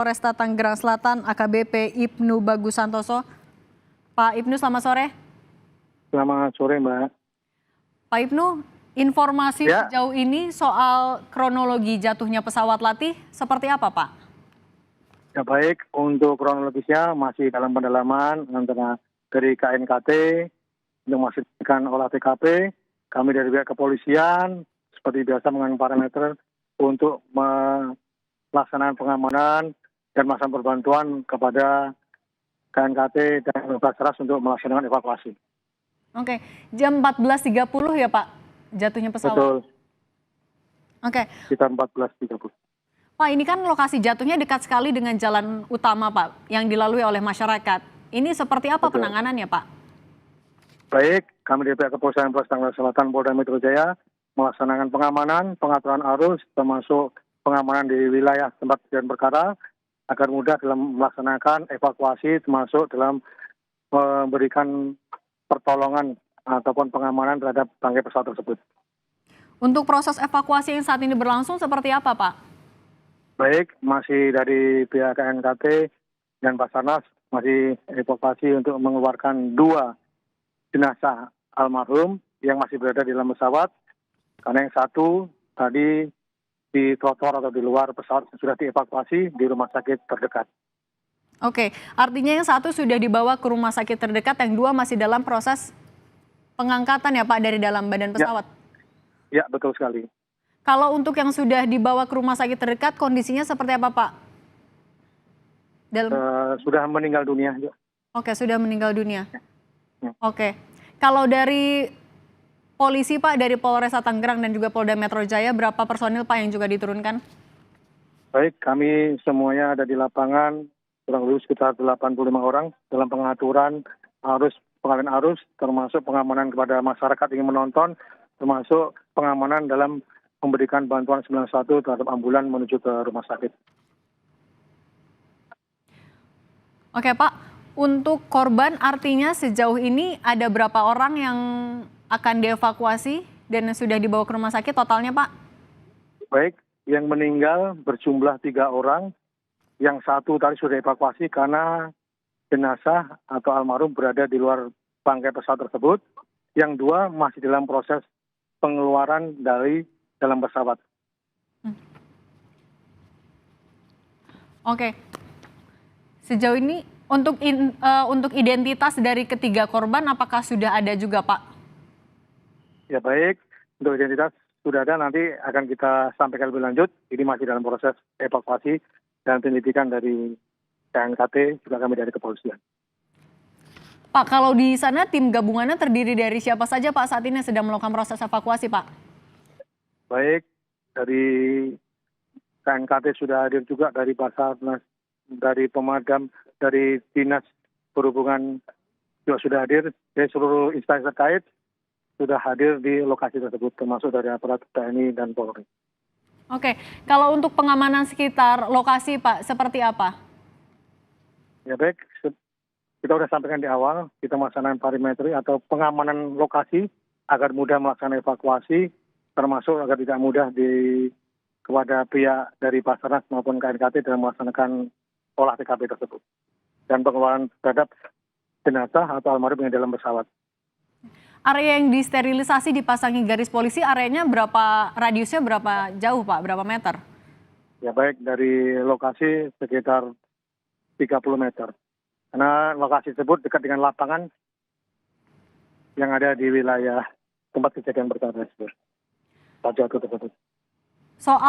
Polresta Tangerang Selatan AKBP Ibnu Bagus Santoso. Pak Ibnu, selamat sore. Selamat sore, Mbak. Pak Ibnu, informasi sejauh ini soal kronologi jatuhnya pesawat latih seperti apa, Pak? Ya baik, untuk kronologisnya masih dalam pendalaman antara dari KNKT untuk memastikan olah TKP. Kami dari pihak kepolisian seperti biasa menggunakan parameter untuk melaksanakan pengamanan dan melaksanakan perbantuan kepada KNKT dan Basarnas untuk melaksanakan evakuasi. Oke, jam 14.30 ya Pak jatuhnya pesawat? Betul. Oke. Sekitar 14.30. Pak, ini kan lokasi jatuhnya dekat sekali dengan jalan utama Pak yang dilalui oleh masyarakat. Ini seperti apa penanganannya Pak? Baik, kami dari pihak kepolisian Polres Tangerang Selatan Polda Metro Jaya melaksanakan pengamanan, pengaturan arus, termasuk pengamanan di wilayah tempat kejadian perkara agar mudah dalam melaksanakan evakuasi, termasuk dalam memberikan pertolongan ataupun pengamanan terhadap bangkai pesawat tersebut. Untuk proses evakuasi yang saat ini berlangsung seperti apa, Pak? Baik, masih dari pihak KNKT dan Basarnas masih evakuasi untuk mengeluarkan 2 jenazah almarhum yang masih berada di dalam pesawat, karena yang satu tadi di trotoar atau di luar pesawat sudah dievakuasi di rumah sakit terdekat. Oke, artinya yang satu sudah dibawa ke rumah sakit terdekat, yang 2 masih dalam proses pengangkatan ya Pak dari dalam badan pesawat? Ya, betul sekali. Kalau untuk yang sudah dibawa ke rumah sakit terdekat, kondisinya seperti apa Pak? Sudah meninggal dunia. Oke, sudah meninggal dunia. Ya. Oke, kalau dari polisi Pak, dari Polresta Tangerang dan juga Polda Metro Jaya, berapa personil Pak yang juga diturunkan? Baik, kami semuanya ada di lapangan, kurang lebih sekitar 85 orang dalam pengaturan arus, pengalihan arus, termasuk pengamanan kepada masyarakat yang menonton, termasuk pengamanan dalam memberikan bantuan 91 terhadap ambulan menuju ke rumah sakit. Oke Pak, untuk korban artinya sejauh ini ada berapa orang yang akan dievakuasi dan sudah dibawa ke rumah sakit totalnya Pak? Baik, yang meninggal berjumlah 3 orang, yang satu tadi sudah dievakuasi karena jenazah atau almarhum berada di luar bangkai pesawat tersebut, yang 2 masih dalam proses pengeluaran dari dalam pesawat. Oke, sejauh ini untuk identitas dari ketiga korban apakah sudah ada juga Pak? Ya baik, untuk identitas sudah ada, nanti akan kita sampaikan lebih lanjut. Ini masih dalam proses evakuasi dan penyelidikan dari KNKT, juga kami dari kepolisian. Pak, kalau di sana tim gabungannya terdiri dari siapa saja Pak saat ini sedang melakukan proses evakuasi Pak? Baik, dari KNKT sudah hadir juga, dari Basarnas, dari pemadam, dari Dinas Perhubungan juga sudah hadir, dari seluruh instansi terkait sudah hadir di lokasi tersebut, termasuk dari aparat TNI dan Polri. Oke, kalau untuk pengamanan sekitar lokasi Pak, seperti apa? Ya baik, kita sudah sampaikan di awal, kita melaksanakan parametri atau pengamanan lokasi agar mudah melaksanakan evakuasi, termasuk agar tidak mudah kepada pihak dari Basarnas maupun KNKT dalam melaksanakan olah TKP tersebut. Dan pengeluaran terhadap jenazah atau almarhum yang dalam pesawat. Area yang disterilisasi dipasangi garis polisi, areanya berapa, radiusnya berapa jauh Pak, berapa meter? Ya baik, dari lokasi sekitar 30 meter. Karena lokasi tersebut dekat dengan lapangan yang ada di wilayah tempat kejadian perkara tersebut. Soal